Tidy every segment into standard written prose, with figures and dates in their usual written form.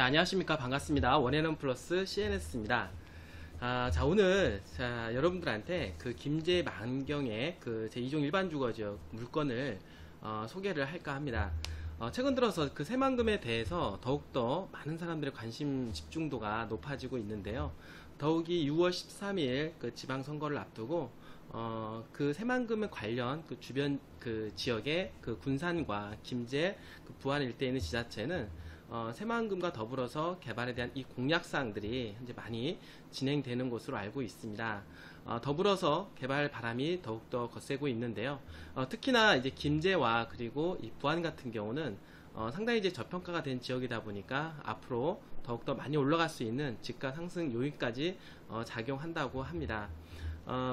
네, 안녕하십니까. 반갑습니다. 원앤원 플러스 CNS입니다. 자, 오늘, 여러분들한테 그 김제 만경의 그 제2종 일반주거지역 물건을 소개를 할까 합니다. 최근 들어서 그 새만금에 대해서 더욱더 많은 사람들의 관심 집중도가 높아지고 있는데요. 더욱이 6월 13일 그 지방선거를 앞두고 그 새만금 관련 그 주변 그 지역의 그 군산과 김제, 그 부안 일대에 있는 지자체는 새만금과 더불어서 개발에 대한 이 공약사항들이 현재 많이 진행되는 것으로 알고 있습니다. 더불어서 개발 바람이 더욱더 거세고 있는데요. 특히나 이제 김제와 그리고 이 부안 같은 경우는 상당히 이제 저평가가 된 지역이다 보니까 앞으로 더욱더 많이 올라갈 수 있는 집가 상승 요인까지 작용한다고 합니다.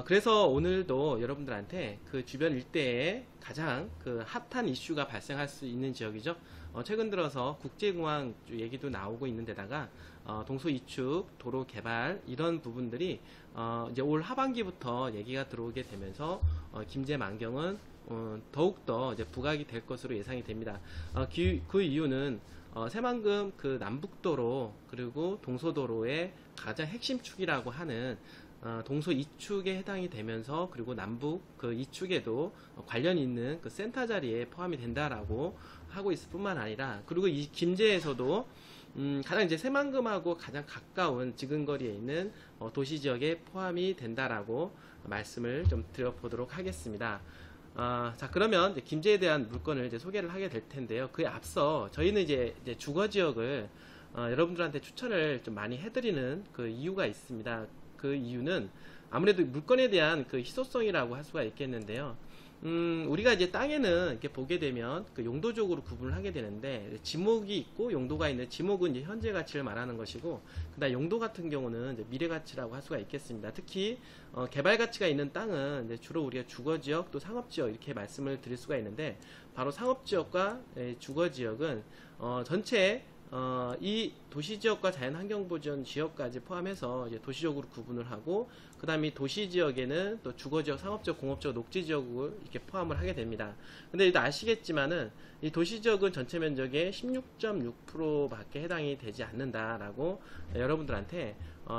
그래서 오늘도 여러분들한테 그 주변 일대에 가장 그 핫한 이슈가 발생할 수 있는 지역이죠. 최근 들어서 국제공항 얘기도 나오고 있는 데다가 동서 이축, 도로 개발 이런 부분들이 이제 올 하반기부터 얘기가 들어오게 되면서 김제 만경은 더욱더 이제 부각이 될 것으로 예상이 됩니다. 그 이유는 새만금 그 남북도로 그리고 동서도로의 가장 핵심 축이라고 하는 동서 이축에 해당이 되면서 그리고 남북 그 이축에도 관련 있는 그 센터 자리에 포함이 된다라고 하고 있을 뿐만 아니라 그리고 이 김제에서도 가장 이제 새만금하고 가장 가까운 지근거리에 있는 도시 지역에 포함이 된다라고 말씀을 좀 드려보도록 하겠습니다. 자, 그러면 이제 김제에 대한 물건을 이제 소개를 하게 될 텐데요. 그에 앞서 저희는 이제 주거 지역을 여러분들한테 추천을 좀 많이 해드리는 그 이유가 있습니다. 그 이유는 아무래도 물건에 대한 그 희소성이라고 할 수가 있겠는데요. 우리가 이제 땅에는 이렇게 보게 되면 그 용도적으로 구분을 하게 되는데 지목이 있고 용도가 있는 지목은 이제 현재 가치를 말하는 것이고 그다음 용도 같은 경우는 이제 미래 가치라고 할 수가 있겠습니다. 특히 개발 가치가 있는 땅은 이제 주로 우리가 주거 지역 또 상업 지역 이렇게 말씀을 드릴 수가 있는데 바로 상업 지역과 주거 지역은 전체 이 도시지역과 자연환경보전 지역까지 포함해서 이제 도시적으로 구분을 하고 그 다음에 도시지역에는 또 주거지역, 상업지역, 공업지역, 녹지지역을 이렇게 포함을 하게 됩니다. 근데 일단 아시겠지만은 이 도시지역은 전체 면적의 16.6% 밖에 해당이 되지 않는다라고 여러분들한테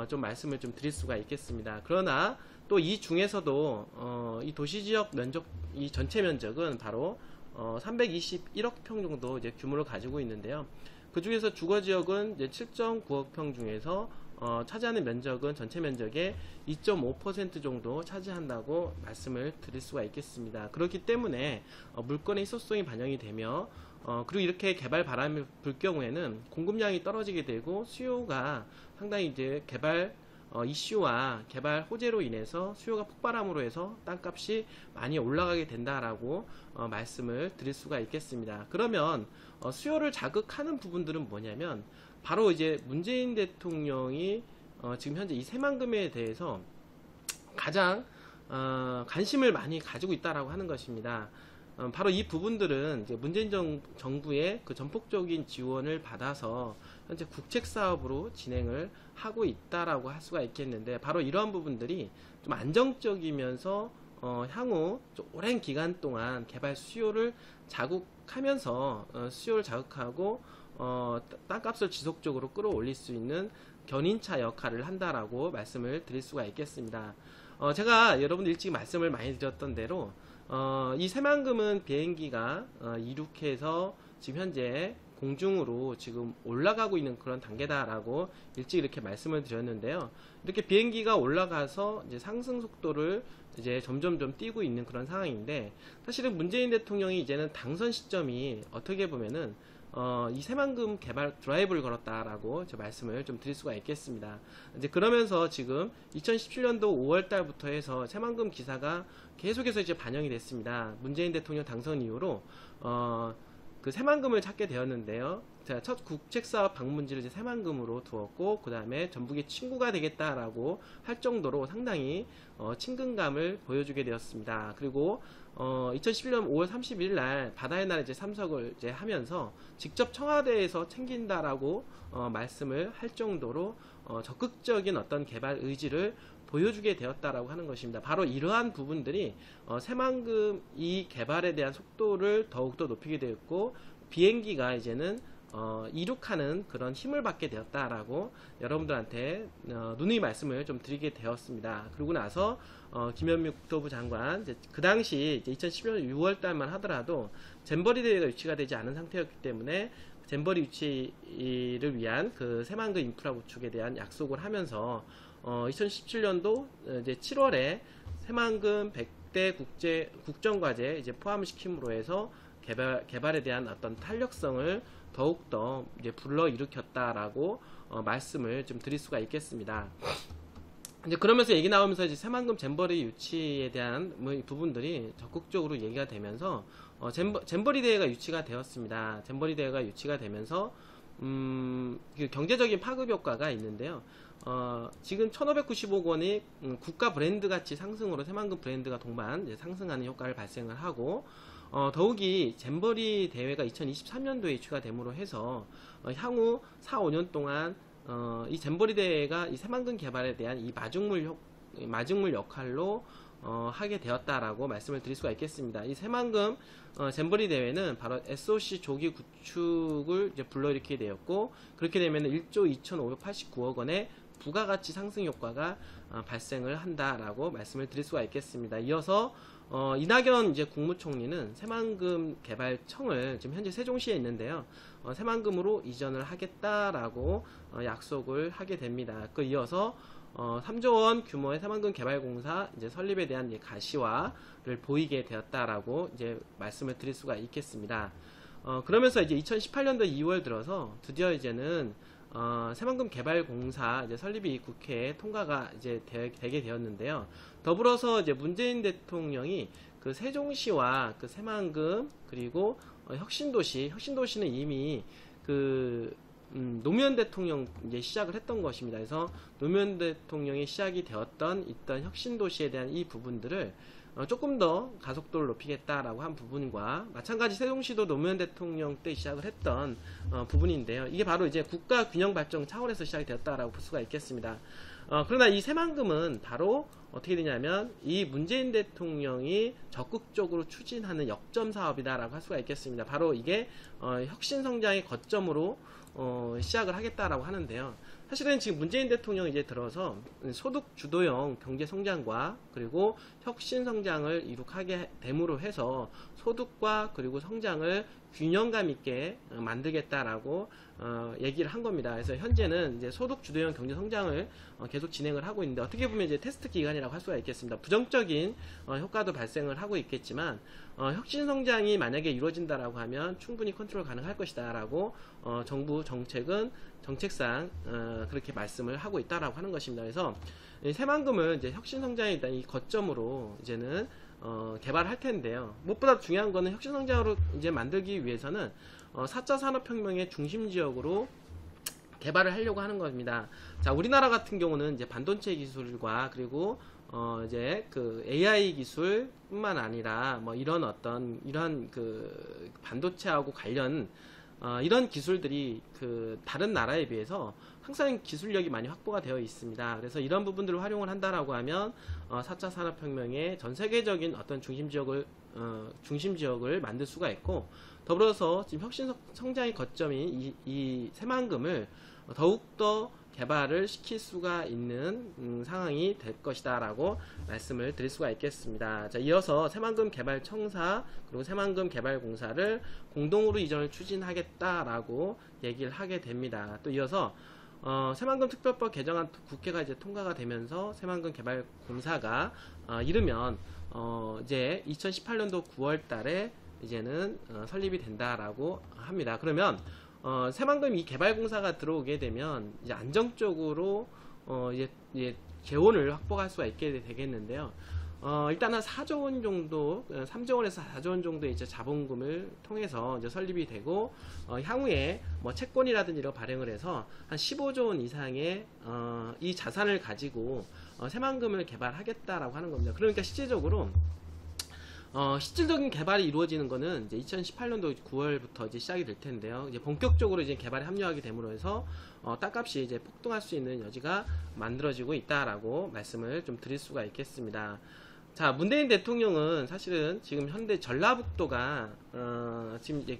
좀 말씀을 좀 드릴 수가 있겠습니다. 그러나 또 이 중에서도 이 도시지역 면적, 이 전체 면적은 바로 321억 평 정도 이제 규모를 가지고 있는데요. 그 중에서 주거지역은 7.9억 평 중에서 차지하는 면적은 전체 면적의 2.5% 정도 차지한다고 말씀을 드릴 수가 있겠습니다. 그렇기 때문에 물건의 희소성이 반영이 되며 그리고 이렇게 개발 바람이 불 경우에는 공급량이 떨어지게 되고 수요가 상당히 이제 개발 이슈와 개발 호재로 인해서 수요가 폭발함으로 해서 땅값이 많이 올라가게 된다라고 말씀을 드릴 수가 있겠습니다. 그러면 수요를 자극하는 부분들은 뭐냐면 바로 이제 문재인 대통령이 지금 현재 이 새만금에 대해서 가장 관심을 많이 가지고 있다라고 하는 것입니다. 바로 이 부분들은 이제 문재인 정부의 그 전폭적인 지원을 받아서 현재 국책 사업으로 진행을 하고 있다라고 할 수가 있겠는데 바로 이러한 부분들이 좀 안정적이면서 향후 좀 오랜 기간 동안 개발 수요를 자극하면서 수요를 자극하고 땅값을 지속적으로 끌어올릴 수 있는 견인차 역할을 한다라고 말씀을 드릴 수가 있겠습니다. 제가 여러분들 일찍 말씀을 많이 드렸던 대로 이 새만금은 비행기가 이륙해서 지금 현재 공중으로 지금 올라가고 있는 그런 단계다라고 일찍 이렇게 말씀을 드렸는데요. 이렇게 비행기가 올라가서 이제 상승 속도를 이제 점점점 띄고 있는 그런 상황인데 사실은 문재인 대통령이 이제는 당선 시점이 어떻게 보면은 이 새만금 개발 드라이브를 걸었다라고 저 말씀을 좀 드릴 수가 있겠습니다. 이제 그러면서 지금 2017년도 5월 달부터 해서 새만금 기사가 계속해서 이제 반영이 됐습니다. 문재인 대통령 당선 이후로 그 새만금을 찾게 되었는데요. 자, 첫 국책사업 방문지를 이제 새만금으로 두었고 그 다음에 전북의 친구가 되겠다라고 할 정도로 상당히 친근감을 보여주게 되었습니다. 그리고 2011년 5월 31일 날 바다의 날 이제 참석을 이제 하면서 직접 청와대에서 챙긴다라고 말씀을 할 정도로 적극적인 어떤 개발 의지를 보여주게 되었다라고 하는 것입니다. 바로 이러한 부분들이 새만금 이 개발에 대한 속도를 더욱더 높이게 되었고 비행기가 이제는 이룩하는 그런 힘을 받게 되었다라고 여러분들한테 누누이 말씀을 좀 드리게 되었습니다. 그러고 나서 김현미 국토부 장관 그 당시 2011년 6월 달만 하더라도 잼버리 대회가 유치가 되지 않은 상태였기 때문에 잼버리 유치를 위한 그 새만금 인프라 구축에 대한 약속을 하면서 2017년도 이제 7월에 새만금 100대 국정과제 이제 포함을 시킴으로 해서 개발에 대한 어떤 탄력성을 더욱더 이제 불러일으켰다라고 말씀을 좀 드릴 수가 있겠습니다. 이제 그러면서 얘기 나오면서 이제 새만금 잼버리 유치에 대한 부분들이 적극적으로 얘기가 되면서 잼버리 대회가 유치가 되었습니다. 잼버리 대회가 유치가 되면서 그 경제적인 파급 효과가 있는데요. 지금 1,595억 원이 국가 브랜드 가치 상승으로 새만금 브랜드가 동반 이제 상승하는 효과를 발생을 하고 더욱이 잼버리 대회가 2023년도에 유치가 됨으로 해서 향후 4, 5년 동안 이 잼버리 대회가 이 새만금 개발에 대한 이 마중물 역할로 하게 되었다라고 말씀을 드릴 수가 있겠습니다. 이 새만금 잼버리 대회는 바로 SOC 조기 구축을 이제 불러일으키게 되었고, 그렇게 되면 1조 2,589억 원의 부가가치 상승 효과가 발생을 한다라고 말씀을 드릴 수가 있겠습니다. 이어서 이낙연 이제 국무총리는 새만금 개발청을 지금 현재 세종시에 있는데요. 새만금으로 이전을 하겠다라고 약속을 하게 됩니다. 그 이어서 3조 원 규모의 새만금 개발공사 이제 설립에 대한 이제 가시화를 보이게 되었다라고 이제 말씀을 드릴 수가 있겠습니다. 그러면서 이제 2018년도 2월 들어서 드디어 이제는 새만금 개발공사 이제 설립이 국회에 통과가 이제 되게 되었는데요. 더불어서 이제 문재인 대통령이 그 세종시와 그 새만금 그리고 혁신도시는 이미 그 노무현 대통령 이제 시작을 했던 것입니다. 그래서 노무현 대통령이 시작이 되었던 있던 혁신도시에 대한 이 부분들을 조금 더 가속도를 높이겠다라고 한 부분과 마찬가지 세종시도 노무현 대통령 때 시작을 했던 부분인데요. 이게 바로 이제 국가 균형 발전 차원에서 시작이 되었다라고 볼 수가 있겠습니다. 그러나 이 새만금은 바로 어떻게 되냐면 이 문재인 대통령이 적극적으로 추진하는 역점 사업이다라고 할 수가 있겠습니다. 바로 이게 혁신 성장의 거점으로 시작을 하겠다라고 하는데요. 사실은 지금 문재인 대통령이 이제 들어서 소득 주도형 경제 성장과 그리고 혁신 성장을 이룩하게 됨으로 해서 소득과 그리고 성장을 균형감 있게 만들겠다라고 얘기를 한 겁니다. 그래서 현재는 이제 소득 주도형 경제 성장을 계속 진행을 하고 있는데, 어떻게 보면 이제 테스트 기간이라고 할 수가 있겠습니다. 부정적인 효과도 발생을 하고 있겠지만 혁신 성장이 만약에 이루어진다라고 하면 충분히 컨트롤 가능할 것이다라고 정부 정책상 그렇게 말씀을 하고 있다라고 하는 것입니다. 그래서 새만금을 이제 혁신 성장에 일단 이 거점으로 이제는 개발할 텐데요. 무엇보다 중요한 거는 혁신 성장으로 이제 만들기 위해서는 4차 산업혁명의 중심 지역으로 개발을 하려고 하는 겁니다. 자, 우리나라 같은 경우는 이제 반도체 기술과 그리고 이제 그 AI 기술뿐만 아니라 뭐 이런 그 반도체하고 관련 이런 기술들이 그 다른 나라에 비해서 항상 기술력이 많이 확보가 되어 있습니다. 그래서 이런 부분들을 활용을 한다라고 하면 4차 산업혁명의 전 세계적인 어떤 중심 지역을 만들 수가 있고, 더불어서 지금 혁신 성장의 거점인 이 새만금을 더욱더 개발을 시킬 수가 있는 상황이 될 것이다 라고 말씀을 드릴 수가 있겠습니다. 자, 이어서 새만금 개발청사 그리고 새만금 개발공사를 공동으로 이전을 추진하겠다라고 얘기를 하게 됩니다. 또 이어서 새만금 특별법 개정안 국회가 이제 통과가 되면서 새만금 개발공사가 이르면 이제 2018년도 9월 달에 이제는 설립이 된다라고 합니다. 그러면 새만금 이 개발공사가 들어오게 되면 이제 안정적으로 이제 재원을 확보할 수가 있게 되겠는데요. 일단 한 4조 원 정도, 3조 원에서 4조 원 정도의 이제 자본금을 통해서 이제 설립이 되고, 향후에 뭐 채권이라든지 이런 발행을 해서 한 15조 원 이상의 이 자산을 가지고 새만금을 개발하겠다라고 하는 겁니다. 그러니까 실질적인 개발이 이루어지는 거는 이제 2018년도 9월부터 이제 시작이 될 텐데요. 이제 본격적으로 이제 개발에 합류하게 됨으로 해서 땅값이 이제 폭등할 수 있는 여지가 만들어지고 있다라고 말씀을 좀 드릴 수가 있겠습니다. 자, 문재인 대통령은 사실은 지금 현재 전라북도가 지금 이제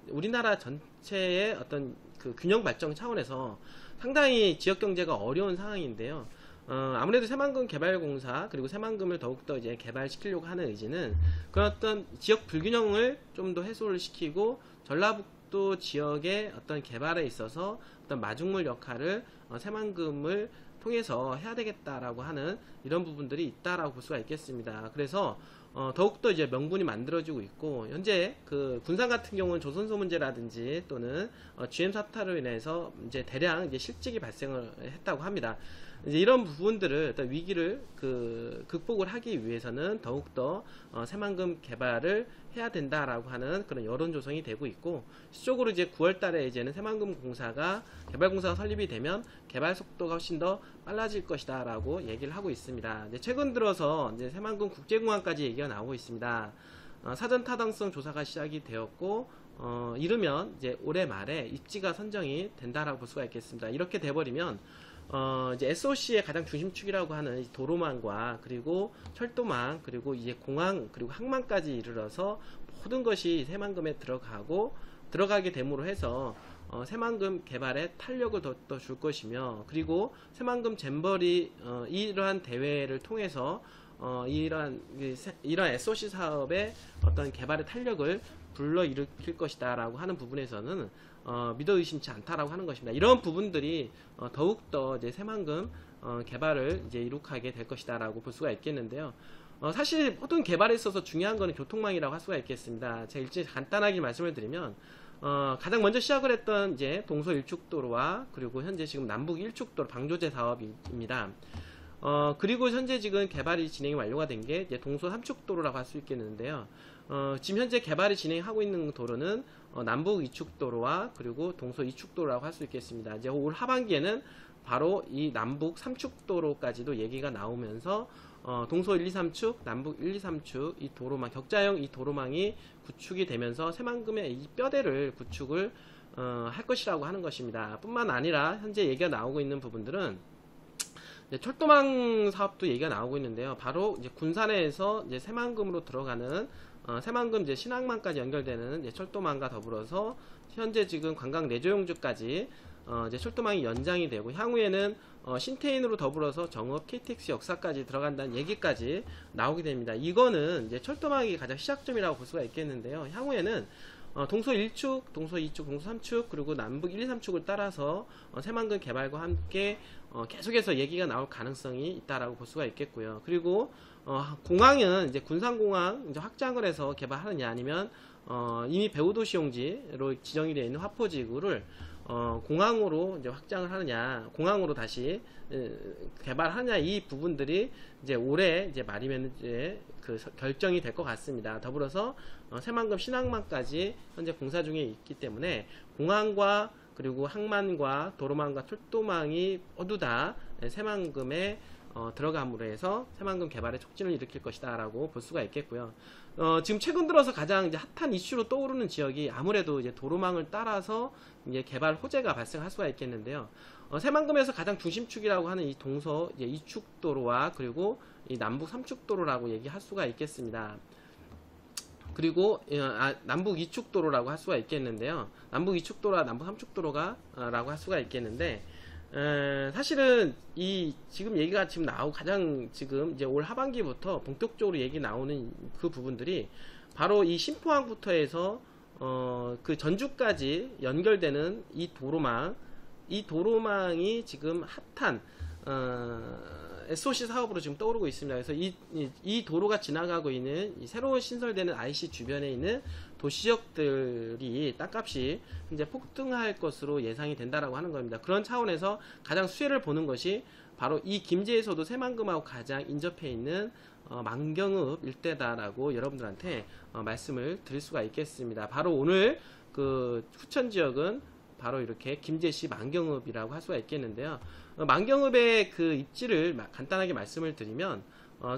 우리나라 전체의 어떤 그 균형 발전 차원에서 상당히 지역 경제가 어려운 상황인데요. 아무래도 새만금 개발공사 그리고 새만금을 더욱더 이제 개발시키려고 하는 의지는 그런 어떤 지역 불균형을 좀 더 해소를 시키고 전라북도 지역의 어떤 개발에 있어서 어떤 마중물 역할을 새만금을 통해서 해야 되겠다라고 하는 이런 부분들이 있다라고 볼 수가 있겠습니다. 그래서 더욱더 이제 명분이 만들어지고 있고, 현재 그 군산 같은 경우는 조선소 문제라든지 또는 GM 사태로 인해서 이제 대량 이제 실직이 발생을 했다고 합니다. 이제 이런 부분들을 어떤 위기를 극복을 하기 위해서는 더욱더 새만금 개발을 해야 된다라고 하는 그런 여론 조성이 되고 있고, 실적으로 이제 9월달에 이제는 새만금 공사가 개발공사가 설립이 되면 개발 속도가 훨씬 더 빨라질 것이다라고 얘기를 하고 있습니다. 이제 최근 들어서 이제 새만금 국제공항까지 얘기가 나오고 있습니다. 사전 타당성 조사가 시작이 되었고, 이르면 이제 올해 말에 입지가 선정이 된다라고 볼 수가 있겠습니다. 이렇게 돼버리면 이제 SOC의 가장 중심축이라고 하는 도로망과 그리고 철도망 그리고 이제 공항 그리고 항만까지 이르러서 모든 것이 새만금에 들어가게 됨으로 해서 새만금 개발에 탄력을 더 줄 것이며, 그리고 새만금 잼버리 이러한 대회를 통해서 이러한 SOC 사업의 어떤 개발의 탄력을 불러일으킬 것이다라고 하는 부분에서는 믿어 의심치 않다라고 하는 것입니다. 이런 부분들이 더욱더 이제 새만금 개발을 이제 이룩하게 될 것이다라고 볼 수가 있겠는데요. 사실 모든 개발에 있어서 중요한 것은 교통망이라고 할 수가 있겠습니다. 제가 일찍 간단하게 말씀을 드리면, 가장 먼저 시작을 했던 이제 동서 1축도로와 그리고 현재 지금 남북 1축도로 방조제 사업입니다. 그리고 현재 지금 개발이 진행이 완료가 된 게 이제 동서 3축도로라고 할 수 있겠는데요. 지금 현재 개발이 진행하고 있는 도로는 남북 2축도로와 그리고 동서 2축도로라고 할 수 있겠습니다. 이제 올 하반기에는 바로 이 남북 3축도로까지도 얘기가 나오면서 동서 1, 2, 3축, 남북 1, 2, 3축 이 도로망, 격자형 이 도로망이 구축이 되면서 새만금의 이 뼈대를 구축을 할 것이라고 하는 것입니다. 뿐만 아니라 현재 얘기가 나오고 있는 부분들은 철도망 사업도 얘기가 나오고 있는데요. 바로 이제 군산에서 이제 새만금으로 들어가는 새만금 이제 신항만까지 연결되는 이제 철도망과 더불어서 현재 지금 관광 내조용주까지 이제 철도망이 연장이 되고, 향후에는 신태인으로 더불어서 정읍 KTX 역사까지 들어간다는 얘기까지 나오게 됩니다. 이거는 이제 철도망이 가장 시작점이라고 볼 수가 있겠는데요. 향후에는 동서 1축, 동서 2축, 동서 3축, 그리고 남북 1, 2, 3축을 따라서 새만금 개발과 함께 계속해서 얘기가 나올 가능성이 있다라고 볼 수가 있겠고요. 그리고 공항은 이제 군산공항 이제 확장을 해서 개발하느냐, 아니면 이미 배후도시용지로 지정이 되어 있는 화포지구를 공항으로 이제 확장을 하느냐, 공항으로 다시 개발하느냐, 이 부분들이 이제 올해 이제 말이면 이제 결정이 될 것 같습니다. 더불어서 새만금 신항만까지 현재 공사 중에 있기 때문에 공항과 그리고 항만과 도로망과 철도망이 모두 다 새만금에 들어감으로 해서 새만금 개발에 촉진을 일으킬 것이다 라고 볼 수가 있겠고요. 지금 최근 들어서 가장 이제 핫한 이슈로 떠오르는 지역이 아무래도 이제 도로망을 따라서 이제 개발 호재가 발생할 수가 있겠는데요. 새만금에서 가장 중심축이라고 하는 이 동서 이제 2축도로와 그리고 이 남북 3축도로라고 얘기할 수가 있겠습니다. 그리고 남북 2축도로라고 할 수가 있겠는데요. 남북 2축도로와 남북 3축도로가 라고 할 수가 있겠는데, 사실은 이 지금 얘기가 지금 나오고 가장 지금 이제 올 하반기부터 본격적으로 얘기 나오는 그 부분들이 바로 이 신포항부터 해서 그 전주까지 연결되는 이 도로망이 지금 핫한 SOC 사업으로 지금 떠오르고 있습니다. 그래서 이 도로가 지나가고 있는 이 새로운 신설되는 IC 주변에 있는 도시지역들이 땅값이 이제 폭등할 것으로 예상이 된다라고 하는 겁니다. 그런 차원에서 가장 수혜를 보는 것이 바로 이 김제에서도 새만금하고 가장 인접해 있는 만경읍 일대다라고 여러분들한테 말씀을 드릴 수가 있겠습니다. 바로 오늘 그 후천 지역은 바로 이렇게 김제시 만경읍이라고 할 수가 있겠는데요. 만경읍의 그 입지를 간단하게 말씀을 드리면,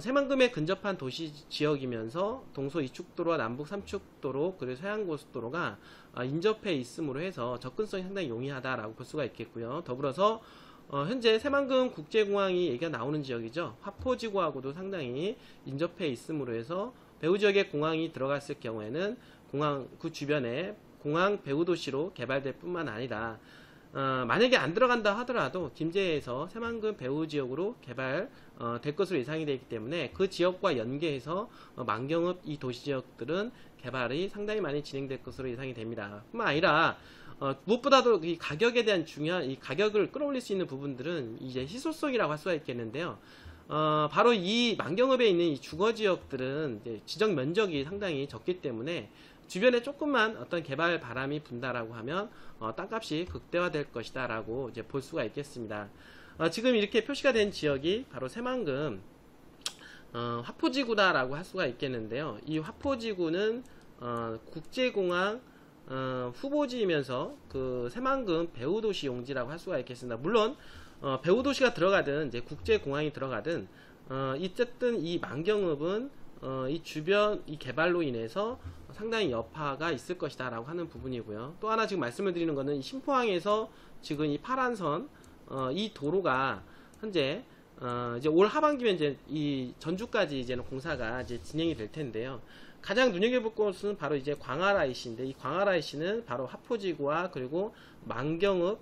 새만금에 근접한 도시 지역이면서 동서 2축도로와 남북 3축도로 그리고 서해안고속도로가 인접해 있음으로 해서 접근성이 상당히 용이하다라고 볼 수가 있겠고요. 더불어서 현재 새만금 국제공항이 얘기가 나오는 지역이죠. 화포지구하고도 상당히 인접해 있음으로 해서 배후 지역에 공항이 들어갔을 경우에는 공항 그 주변에 공항 배후도시로 개발될 뿐만 아니라 만약에 안 들어간다 하더라도 김제에서 새만금 배후지역으로 개발 될 것으로 예상이 되기 때문에 그 지역과 연계해서 만경읍 이 도시지역들은 개발이 상당히 많이 진행될 것으로 예상이 됩니다. 뿐만 아니라 무엇보다도 이 가격에 대한 중요한 이 가격을 끌어올릴 수 있는 부분들은 이제 희소성이라고 할 수가 있겠는데요. 바로 이 만경읍에 있는 이 주거지역들은 이제 지정 면적이 상당히 적기 때문에 주변에 조금만 어떤 개발 바람이 분다라고 하면 땅값이 극대화될 것이다 라고 이제 볼 수가 있겠습니다. 지금 이렇게 표시가 된 지역이 바로 새만금 화포지구다 라고 할 수가 있겠는데요. 이 화포지구는 국제공항 후보지이면서 그 새만금 배후도시 용지라고 할 수가 있겠습니다. 물론 배후도시가 들어가든 이제 국제공항이 들어가든 어쨌든 이 만경읍은 이 주변 이 개발로 인해서 상당히 여파가 있을 것이다 라고 하는 부분이고요. 또 하나 지금 말씀을 드리는 거는 이 신포항에서 지금 이 파란선 이 도로가 현재 이제 올 하반기면 이제 이 전주까지 이제는 공사가 이제 진행이 될 텐데요. 가장 눈여겨볼 것은 바로 이제 광활IC인데 이 광활IC는 바로 화포지구와 그리고 만경읍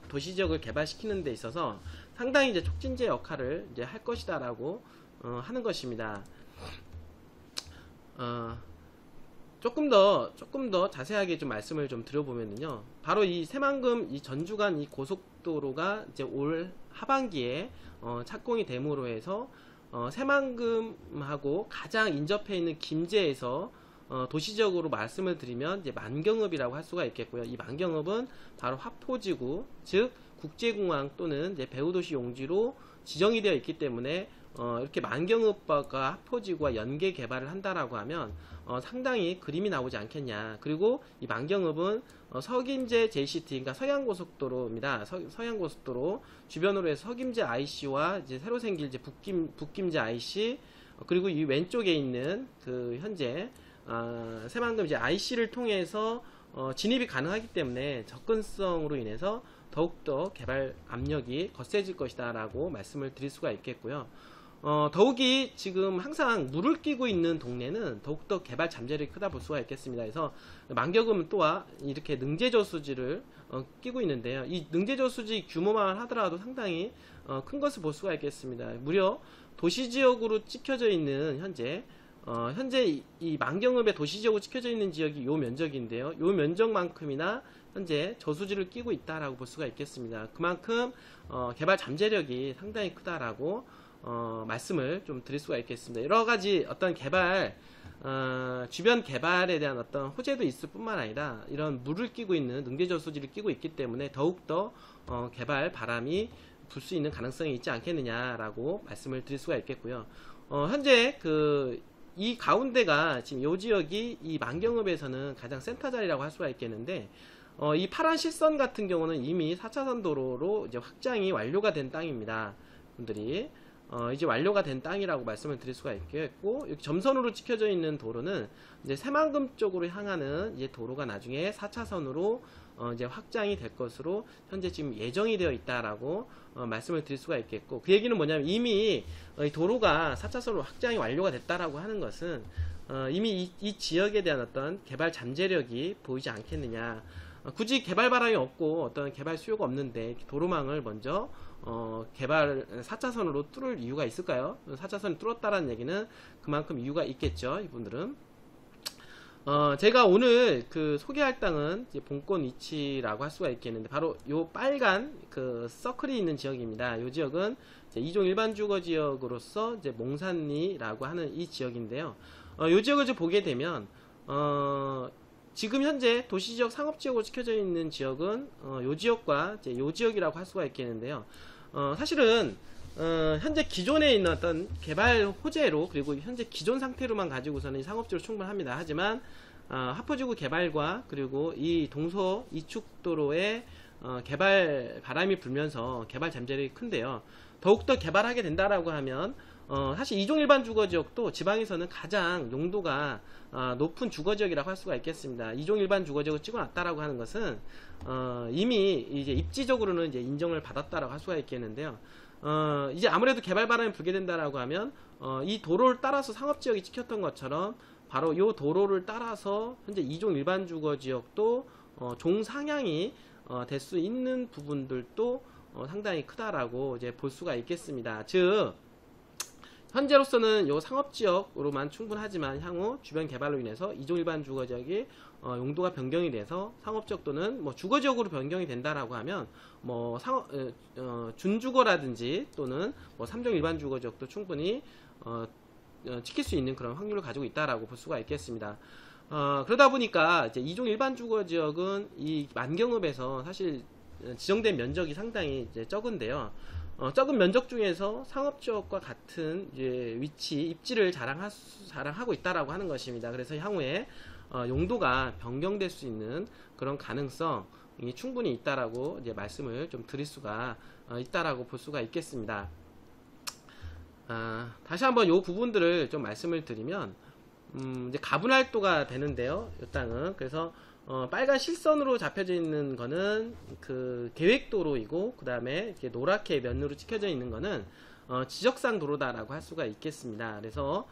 도시지역을 개발시키는 데 있어서 상당히 이제 촉진제 역할을 이제 할 것이다라고 하는 것입니다. 조금 더 자세하게 좀 말씀을 좀 드려보면요. 바로 이 새만금 이 전주간 이 고속도로가 이제 올 하반기에 착공이 됨으로 해서 새만금하고 가장 인접해 있는 김제에서 도시적으로 말씀을 드리면 이제 만경읍이라고 할 수가 있겠고요. 이 만경읍은 바로 화포지구, 즉 국제공항 또는 이제 배후도시 용지로 지정이 되어 있기 때문에 이렇게 만경읍과 화포지구와 연계 개발을 한다라고 하면 상당히 그림이 나오지 않겠냐. 그리고 이 만경읍은 서김제 JCT, 그러니까 서양고속도로입니다. 서양고속도로 주변으로 해서 서김제 IC와 이제 새로 생길 이제 북김제 IC, 그리고 이 왼쪽에 있는 그 현재 새만금 이제 IC를 통해서 진입이 가능하기 때문에 접근성으로 인해서 더욱더 개발 압력이 거세질 것이다 라고 말씀을 드릴 수가 있겠고요. 더욱이 지금 항상 물을 끼고 있는 동네는 더욱더 개발 잠재력이 크다 볼 수가 있겠습니다. 그래서 만경읍은 또한 이렇게 능제저수지를 끼고 있는데요. 이 능제저수지 규모만 하더라도 상당히 큰 것을 볼 수가 있겠습니다. 무려 도시지역으로 찍혀져 있는 현재 이 만경읍의 도시지역으로 찍혀져 있는 지역이 요 면적인데요. 요 면적만큼이나 현재 저수지를 끼고 있다라고 볼 수가 있겠습니다. 그만큼 개발 잠재력이 상당히 크다라고 말씀을 좀 드릴 수가 있겠습니다. 여러 가지 어떤 개발 주변 개발에 대한 어떤 호재도 있을 뿐만 아니라 이런 물을 끼고 있는 능제저수지를 끼고 있기 때문에 더욱더 개발 바람이 불 수 있는 가능성이 있지 않겠느냐라고 말씀을 드릴 수가 있겠고요. 현재 이 가운데가 지금 이 지역이 이 만경읍에서는 가장 센터 자리라고 할 수가 있겠는데 이 파란 실선 같은 경우는 이미 4차선 도로로 이제 확장이 완료가 된 땅입니다. 분들이 이제 완료가 된 땅이라고 말씀을 드릴 수가 있겠고, 여기 점선으로 찍혀져 있는 도로는 이제 새만금 쪽으로 향하는 이제 도로가 나중에 4차선으로 이제 확장이 될 것으로 현재 지금 예정이 되어 있다라고 말씀을 드릴 수가 있겠고, 그 얘기는 뭐냐면 이미 이 도로가 4차선으로 확장이 완료가 됐다라고 하는 것은 이미 이 지역에 대한 어떤 개발 잠재력이 보이지 않겠느냐. 굳이 개발 바람이 없고 어떤 개발 수요가 없는데 도로망을 먼저 개발 4차선으로 뚫을 이유가 있을까요? 4차선이 뚫었다라는 얘기는 그만큼 이유가 있겠죠. 이분들은 제가 오늘 소개할 땅은 이제 본권 위치라고 할 수가 있겠는데 바로 요 빨간 서클이 있는 지역입니다. 이 지역은 이제 2종 일반 주거 지역으로서 이제 몽산리라고 하는 이 지역인데요. 이 지역을 좀 보게 되면 지금 현재 도시지역 상업지역으로 찍혀져 있는 지역은 요 지역과 이제 요 지역이라고 할 수가 있겠는데요. 사실은 현재 기존에 있는 어떤 개발 호재로 그리고 현재 기존 상태로만 가지고서는 상업지로 충분합니다. 하지만 하포지구 개발과 그리고 이 동서 이축도로의 개발 바람이 불면서 개발 잠재력이 큰데요. 더욱더 개발하게 된다라고 하면 사실 2종 일반 주거지역도 지방에서는 가장 용도가 높은 주거지역이라고 할 수가 있겠습니다. 2종 일반 주거지역을 찍어놨다라고 하는 것은 이미 이제 입지적으로는 이제 인정을 받았다라고 할 수가 있겠는데요. 이제 아무래도 개발 바람이 불게 된다라고 하면 이 도로를 따라서 상업지역이 찍혔던 것처럼 바로 요 도로를 따라서 현재 2종 일반 주거 지역도 종상향이 될 수 있는 부분들도 상당히 크다라고 이제 볼 수가 있겠습니다. 즉 현재로서는 요 상업지역으로만 충분하지만 향후 주변 개발로 인해서 2종 일반 주거지역이 용도가 변경이 돼서 상업지역 또는 뭐 주거지역으로 변경이 된다라고 하면 뭐 준주거라든지 또는 뭐 3종 일반 주거지역도 충분히 지킬 수 있는 그런 확률을 가지고 있다라고 볼 수가 있겠습니다. 그러다 보니까 이제 2종 일반 주거지역은 이 만경읍에서 사실 지정된 면적이 상당히 이제 적은데요. 적은 면적 중에서 상업지역과 같은 이제 위치, 입지를 자랑하고 있다라고 하는 것입니다. 그래서 향후에 용도가 변경될 수 있는 그런 가능성이 충분히 있다라고 이제 말씀을 좀 드릴 수가 있다라고 볼 수가 있겠습니다. 다시 한번 요 부분들을 좀 말씀을 드리면 이제 가분할도가 되는데요. 이 땅은 그래서 빨간 실선으로 잡혀져 있는 거는 그 계획도로이고 그 다음에 노랗게 면으로 찍혀져 있는 거는 지적상 도로다라고 할 수가 있겠습니다. 그래서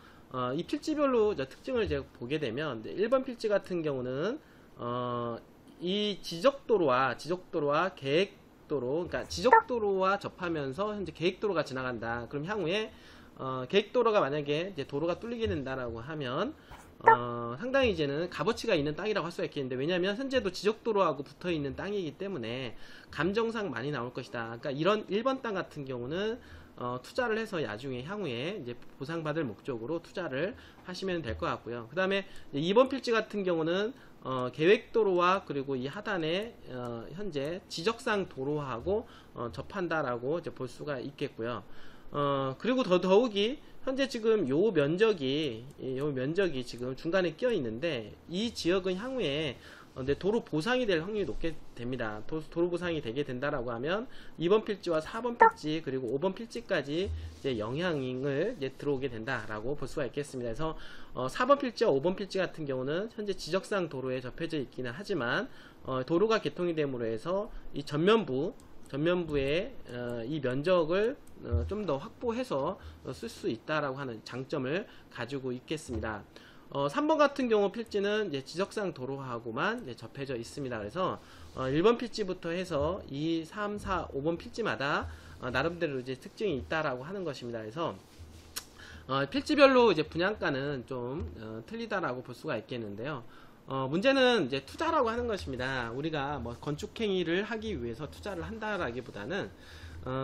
이 필지별로 특징을 제가 보게 되면 1번 필지 같은 경우는 이 지적도로와 계획도로, 그러니까 지적도로와 접하면서 현재 계획도로가 지나간다. 그럼 향후에 계획도로가 만약에 이제 도로가 뚫리게 된다라고 하면 상당히 이제는 값어치가 있는 땅이라고 할 수가 있겠는데, 왜냐하면 현재도 지적도로하고 붙어 있는 땅이기 때문에 감정상 많이 나올 것이다. 그러니까 이런 1번 땅 같은 경우는 투자를 해서 나중에 향후에 이제 보상받을 목적으로 투자를 하시면 될 것 같고요. 그 다음에 2번 필지 같은 경우는 계획도로와 그리고 이 하단에 현재 지적상 도로하고 접한다라고 이제 볼 수가 있겠고요. 그리고 더욱이 현재 지금 요 면적이 지금 중간에 끼어 있는데, 이 지역은 향후에 도로 보상이 될 확률이 높게 됩니다. 도로 보상이 되게 된다라고 하면 2번 필지와 4번 필지 그리고 5번 필지까지 이제 영향을 이제 들어오게 된다라고 볼 수가 있겠습니다. 그래서 4번 필지와 5번 필지 같은 경우는 현재 지적상 도로에 접해져 있기는 하지만 도로가 개통이 됨으로 해서 이 전면부의 이 면적을 좀 더 확보해서 쓸 수 있다라고 하는 장점을 가지고 있겠습니다. 3번 같은 경우 필지는 이제 지적상 도로하고만 이제 접해져 있습니다. 그래서 1번 필지부터 해서 2, 3, 4, 5번 필지마다 나름대로 이제 특징이 있다라고 하는 것입니다. 그래서 필지별로 이제 분양가는 좀 틀리다라고 볼 수가 있겠는데요. 문제는 이제 투자라고 하는 것입니다. 우리가 뭐 건축행위를 하기 위해서 투자를 한다라기보다는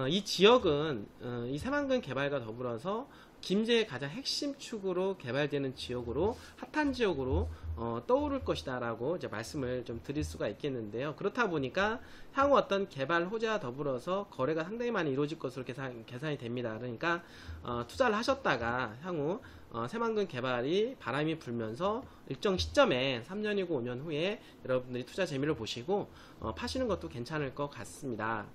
이 지역은 이 새만금 개발과 더불어서 김제의 가장 핵심 축으로 개발되는 지역으로, 핫한 지역으로 떠오를 것이다 라고 이제 말씀을 좀 드릴 수가 있겠는데요. 그렇다 보니까 향후 어떤 개발 호재와 더불어서 거래가 상당히 많이 이루어질 것으로 계산이 됩니다. 그러니까 투자를 하셨다가 향후 새만금 개발이 바람이 불면서 일정 시점에 3년이고 5년 후에 여러분들이 투자 재미를 보시고 파시는 것도 괜찮을 것 같습니다.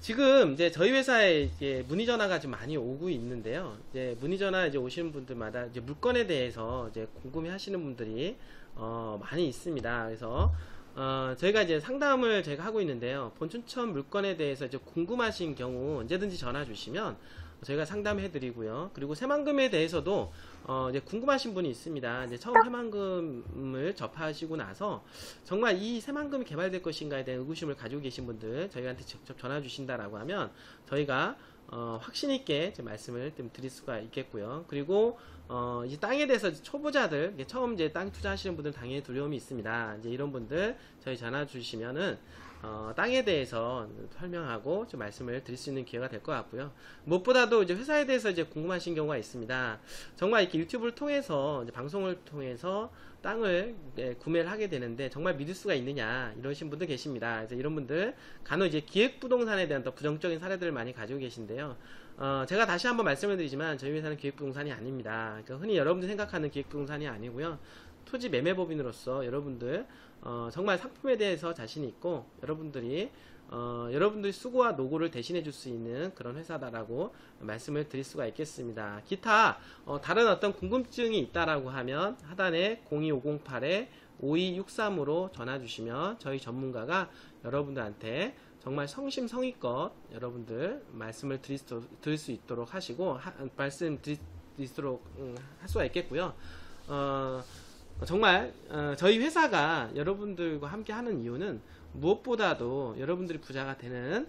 지금 이제 저희 회사에 이제 문의 전화가 좀 많이 오고 있는데요. 이제 문의 전화 이제 오시는 분들마다 이제 물건에 대해서 이제 궁금해 하시는 분들이 많이 있습니다. 그래서 저희가 이제 상담을 제가 하고 있는데요. 본춘천 물건에 대해서 이제 궁금하신 경우 언제든지 전화 주시면 저희가 상담해 드리고요. 그리고 새만금에 대해서도 이제 궁금하신 분이 있습니다. 이제 처음 새만금을 접하시고 나서 정말 이 새만금이 개발될 것인가에 대한 의구심을 가지고 계신 분들 저희한테 직접 전화 주신다라고 하면 저희가 확신 있게 말씀을 좀 드릴 수가 있겠고요. 그리고 이 땅에 대해서 초보자들, 처음 이제 땅 투자하시는 분들 당연히 두려움이 있습니다. 이제 이런 분들 저희 전화 주시면은 땅에 대해서 설명하고 좀 말씀을 드릴 수 있는 기회가 될 것 같고요. 무엇보다도 이제 회사에 대해서 이제 궁금하신 경우가 있습니다. 정말 이렇게 유튜브를 통해서 이제 방송을 통해서 땅을 구매를 하게 되는데 정말 믿을 수가 있느냐 이러신 분들 계십니다. 그래서 이런 분들 간혹 이제 기획부동산에 대한 더 부정적인 사례들을 많이 가지고 계신데요. 제가 다시 한번 말씀을 드리지만 저희 회사는 기획부동산이 아닙니다. 그러니까 흔히 여러분들 생각하는 기획부동산이 아니고요. 토지 매매법인으로서 여러분들 정말 상품에 대해서 자신이 있고 여러분들이 수고와 노고를 대신해 줄 수 있는 그런 회사다라고 말씀을 드릴 수가 있겠습니다. 기타 다른 어떤 궁금증이 있다라고 하면 하단에 02508-5263으로 전화 주시면 저희 전문가가 여러분들한테 정말 성심성의껏 여러분들 말씀을 드릴 수 있도록 하시고 있도록 할 수가 있겠고요. 정말 저희 회사가 여러분들과 함께 하는 이유는 무엇보다도 여러분들이 부자가 되는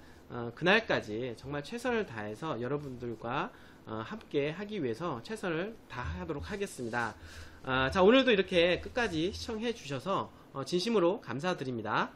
그날까지 정말 최선을 다해서 여러분들과 함께 하기 위해서 최선을 다하도록 하겠습니다. 자, 오늘도 이렇게 끝까지 시청해 주셔서 진심으로 감사드립니다.